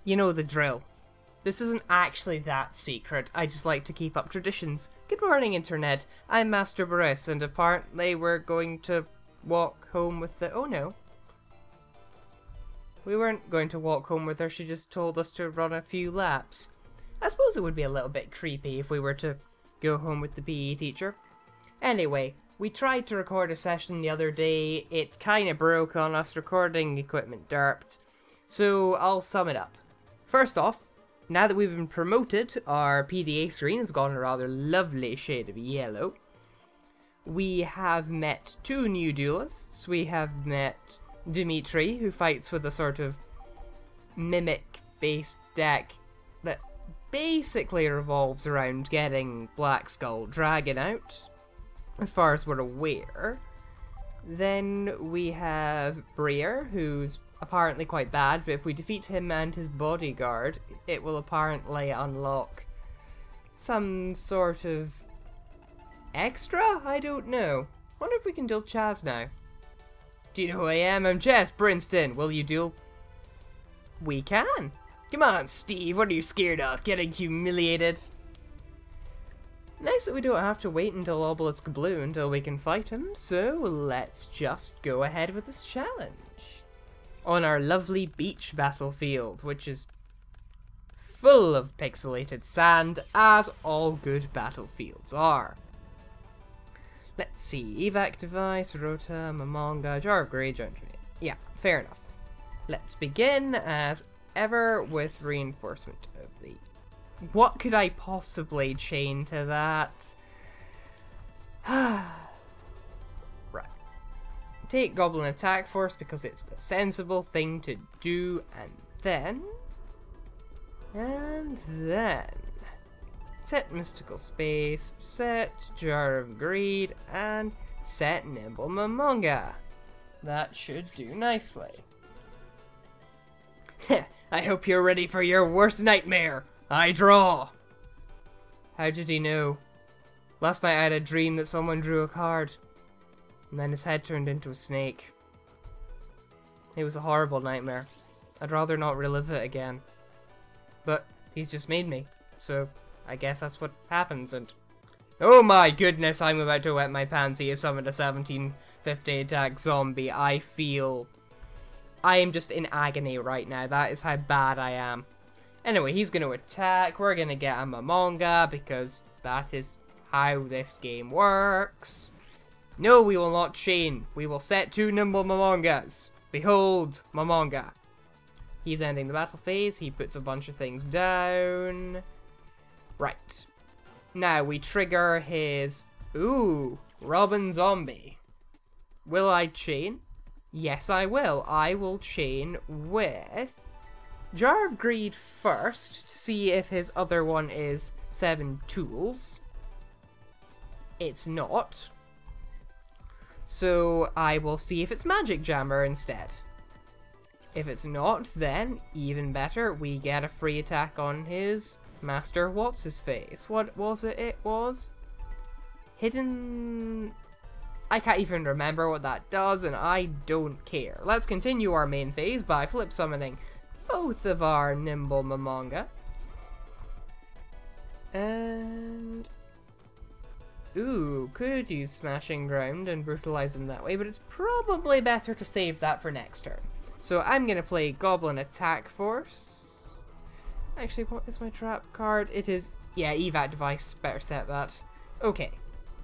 You know the drill. This isn't actually that secret, I just like to keep up traditions. Good morning, Internet. I'm Master Bryss, and apparently we're going to walk home with the... Oh no. We weren't going to walk home with her, she just told us to run a few laps. I suppose it would be a little bit creepy if we were to go home with the PE teacher. Anyway, we tried to record a session the other day, it kinda broke on us, recording equipment derped. So I'll sum it up. First off, now that we've been promoted, our PDA screen has gotten a rather lovely shade of yellow. We have met 2 new duelists. We have met Dimitri, who fights with a sort of mimic-based deck that basically revolves around getting Black Skull Dragon out, as far as we're aware. Then we have Breer, who's apparently quite bad, but if we defeat him and his bodyguard, it will apparently unlock some sort of extra? I don't know. Wonder if we can duel Chazz now. Do you know who I am? I'm Chazz, Princeton. Will you duel? We can. Come on, Steve. What are you scared of? Getting humiliated? Nice that we don't have to wait until Obelisk Blue until we can fight him, so let's just go ahead with this challenge. On our lovely beach battlefield, which is full of pixelated sand, as all good battlefields are. Let's see, evac device, rota, momanga, jar of grey, giant. Yeah, fair enough. Let's begin, as ever, with reinforcement of the... What could I possibly chain to that? Right. Take Goblin Attack Force because it's the sensible thing to do, and then... set Mystical Space, set Jar of Greed, and set Nimble Momonga. That should do nicely. I hope you're ready for your worst nightmare. I draw. How did he know? Last night I had a dream that someone drew a card, and then his head turned into a snake. It was a horrible nightmare. I'd rather not relive it again. But he's just made me, so I guess that's what happens, and... Oh my goodness, I'm about to wet my pants. He has summoned a 1750 attack zombie. I am just in agony right now. That is how bad I am. Anyway, he's going to attack. We're going to get a momonga, because that is how this game works. No, we will not chain. We will set 2 nimble momongas. Behold, momonga. He's ending the battle phase. He puts a bunch of things down. Right. Now we trigger his... Ooh, Robin Zombie. Will I chain? Yes, I will. I will chain with... Jar of Greed first, to see if his other one is 7 tools. It's not. So I will see if it's Magic Jammer instead. If it's not, then, even better, we get a free attack on his Master What's-His-Face. What was it? It was... Hidden... I can't even remember what that does, and I don't care. Let's continue our main phase by flip summoning both of our Nimble Momonga. And... Ooh, could use Smashing Ground and brutalize him that way, but it's probably better to save that for next turn. So I'm going to play Goblin Attack Force. Actually, what is my trap card? It is... Yeah, evac device. Better set that. Okay.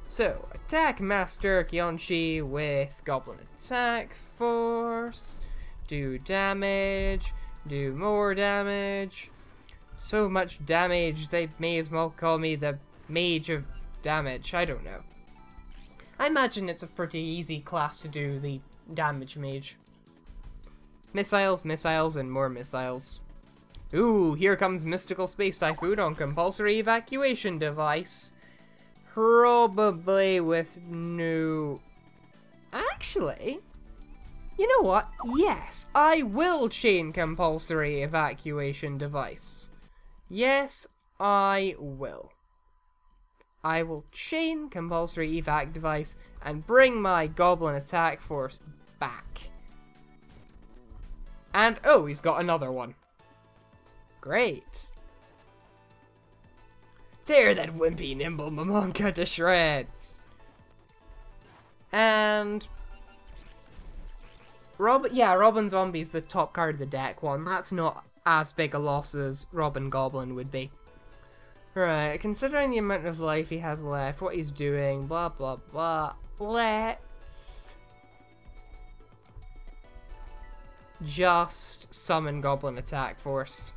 So, attack Master Kyonshi with Goblin Attack Force. Do damage. Do more damage. So much damage, they may as well call me the Mage of Damage. I don't know. I imagine it's a pretty easy class to do, the Damage Mage. Missiles, missiles, and more missiles. Ooh, here comes Mystical Space Typhoon on Compulsory Evacuation Device. Probably with no... Actually... You know what? Yes, I will chain Compulsory Evacuation Device. Yes, I will. I will chain Compulsory Evac Device and bring my Goblin Attack Force back. And, oh, he's got another one. Great. Tear that wimpy nimble momonga to shreds. And Robin Zombie's the top card of the deck one. That's not as big a loss as Robin Goblin would be. Right, considering the amount of life he has left, what he's doing, blah blah blah. Let's just summon Goblin Attack Force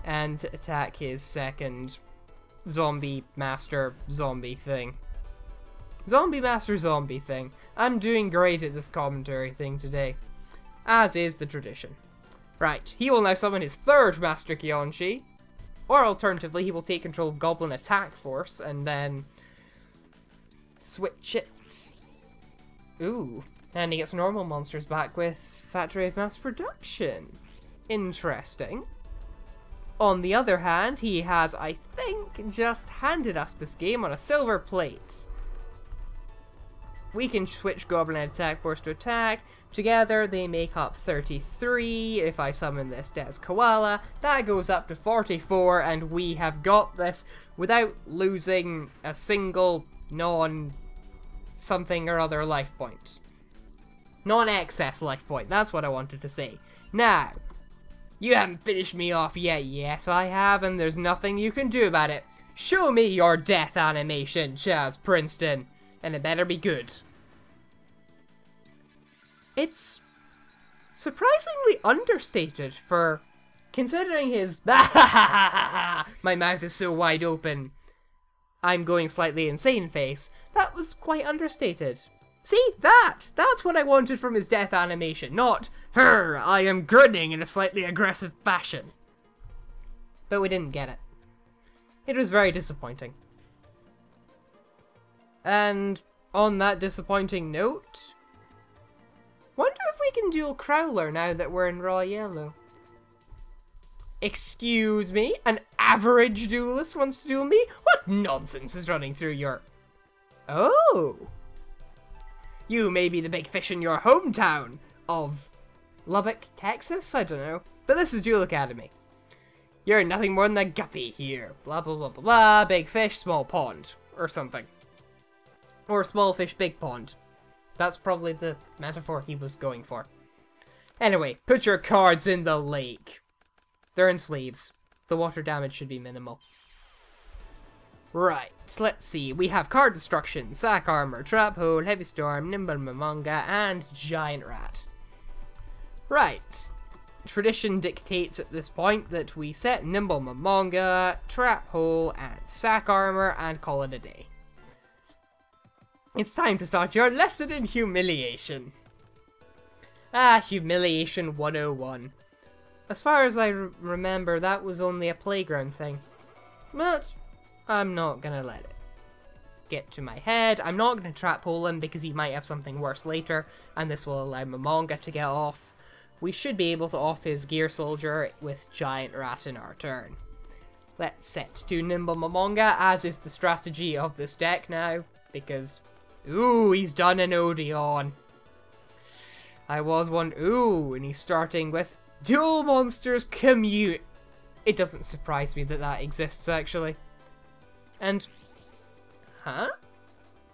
and attack his second Zombie Master Zombie thing. Zombie Master Zombie thing. I'm doing great at this commentary thing today, as is the tradition. Right, he will now summon his third Master Kyonshi, or alternatively, he will take control of Goblin Attack Force and then switch it. Ooh, and he gets normal monsters back with Factory of Mass Production. Interesting. On the other hand, he has, I think, just handed us this game on a silver plate. We can switch Goblin Attack Force to attack. Together, they make up 33. If I summon this Des Koala, that goes up to 44, and we have got this without losing a single non-something or other life point. Non-excess life point, that's what I wanted to say. Now, you haven't finished me off yet. Yes, I have, and there's nothing you can do about it. Show me your death animation, Chazz Princeton, and it better be good. It's surprisingly understated for considering his my mouth is so wide open, I'm going slightly insane face. That was quite understated. See, that's what I wanted from his death animation, not her, I am grinning in a slightly aggressive fashion. But we didn't get it. It was very disappointing. And on that disappointing note, wonder if we can duel Crowler now that we're in raw yellow. Excuse me? An average duelist wants to duel me? What nonsense is running through your... Oh! You may be the big fish in your hometown of Lubbock, Texas? I don't know. But this is Duel Academy. You're nothing more than a guppy here. Blah blah blah blah blah. Big fish, small pond. Or something. Or small fish, big pond. That's probably the metaphor he was going for. Anyway, put your cards in the lake. They're in sleeves. The water damage should be minimal. Right, let's see. We have Card Destruction, Sack Armor, Trap Hole, Heavy Storm, Nimble Momanga, and Giant Rat. Right. Tradition dictates at this point that we set Nimble Momanga, Trap Hole, and Sack Armor, and call it a day. It's time to start your lesson in humiliation. Humiliation 101. As far as I remember, that was only a playground thing. But I'm not gonna let it get to my head. I'm not gonna trap hole him because he might have something worse later, and this will allow Momonga to get off. We should be able to off his Gear Soldier with Giant Rat in our turn. Let's set to Nimble Momonga, as is the strategy of this deck now, because... Ooh, he's done an Odeon. I was one... Ooh, and he's starting with Duel Monsters Commute. It doesn't surprise me that that exists, actually. And... Huh?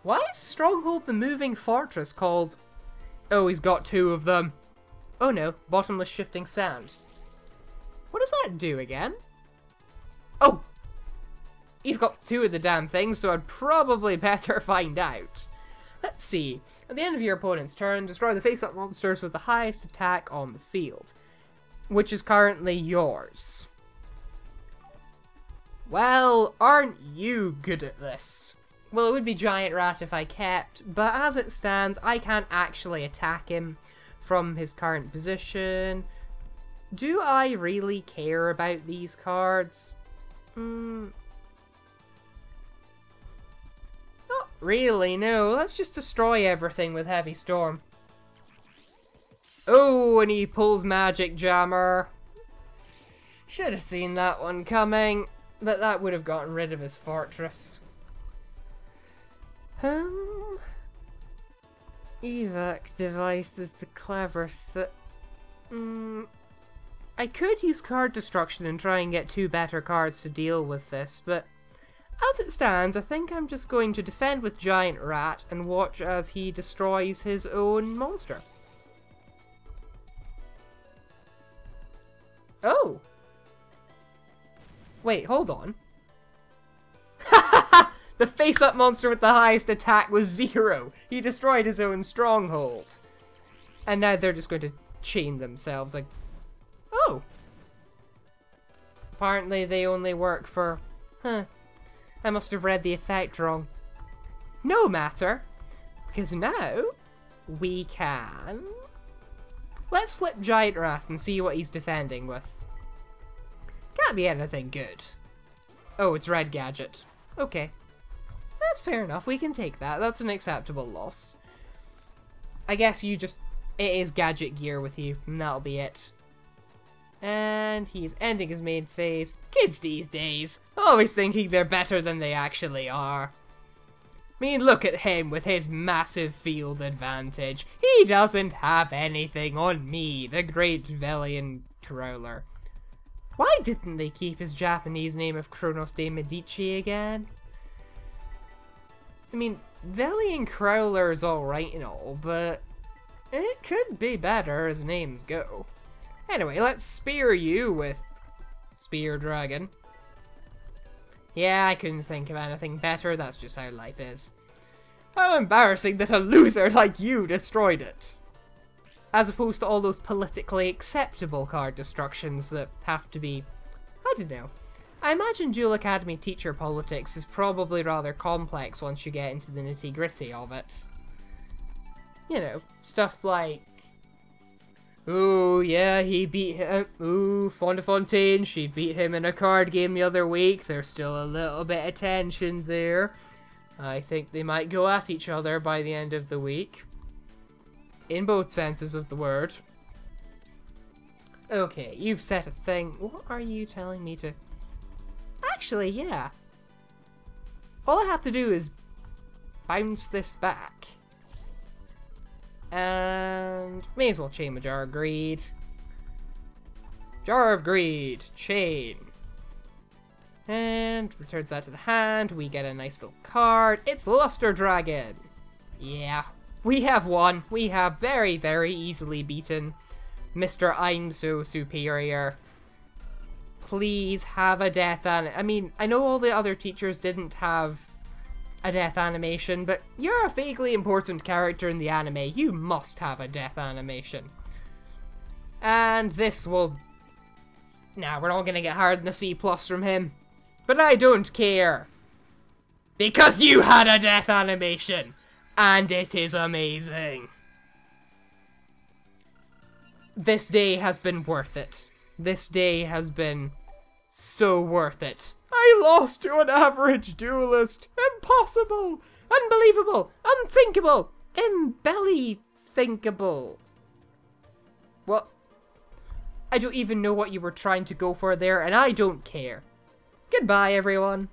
Why is Stronghold the Moving Fortress called... Oh, he's got two of them. Oh no, Bottomless Shifting Sand. What does that do again? Oh! He's got two of the damn things, so I'd probably better find out. Let's see. At the end of your opponent's turn, destroy the face-up monsters with the highest attack on the field, which is currently yours. Well, aren't you good at this? Well, it would be Giant Rat if I kept, but as it stands, I can't actually attack him from his current position. Do I really care about these cards? Not really, no. Let's just destroy everything with Heavy Storm. Oh, and he pulls Magic Jammer. Should have seen that one coming. But that would have gotten rid of his fortress. Evac device is the clever I I could use card destruction and try and get 2 better cards to deal with this, but as it stands, I think I'm just going to defend with Giant Rat and watch as he destroys his own monster. Oh! Wait, hold on. The face-up monster with the highest attack was 0. He destroyed his own stronghold. And now they're just going to chain themselves, like... Oh! Apparently they only work for... Huh. I must have read the effect wrong. No matter. Because now... we can... Let's flip Giant Rat and see what he's defending with. Can't be anything good. Oh, it's Red Gadget. Okay. That's fair enough, we can take that. That's an acceptable loss. I guess you just... It is Gadget Gear with you, and that'll be it. And he's ending his main phase. Kids these days, always thinking they're better than they actually are. I mean, look at him with his massive field advantage. He doesn't have anything on me, the great Vellian Crowler. Why didn't they keep his Japanese name of Kronos de Medici again? I mean, Vellian Crowler is alright and all, but it could be better as names go. Anyway, let's spear you with Spear Dragon. Yeah, I couldn't think of anything better, that's just how life is. How embarrassing that a loser like you destroyed it. As opposed to all those politically acceptable card destructions that have to be... I don't know. I imagine Duel Academy teacher politics is probably rather complex once you get into the nitty-gritty of it. You know, stuff like... Ooh, yeah, he beat him. Ooh, Fontaine, she beat him in a card game the other week. There's still a little bit of tension there. I think they might go at each other by the end of the week. In both senses of the word. Okay, you've set a thing. What are you telling me to... Actually, yeah. All I have to do is bounce this back. And may as well chain my Jar of Greed. Jar of Greed, chain. And returns that to the hand. We get a nice little card. It's Luster Dragon. Yeah, we have won. We have very, very easily beaten Mr. I'm So Superior. Please have a death I mean, I know all the other teachers didn't have a death animation, but you're a vaguely important character in the anime. You must have a death animation. And this will... Nah, we're not gonna get higher than a C+ from him. But I don't care. Because you had a death animation. And it is amazing. This day has been worth it. This day has been so worth it. I lost to an average duelist. Impossible. Unbelievable. Unthinkable. Imbelly-thinkable. What? I don't even know what you were trying to go for there, and I don't care. Goodbye, everyone.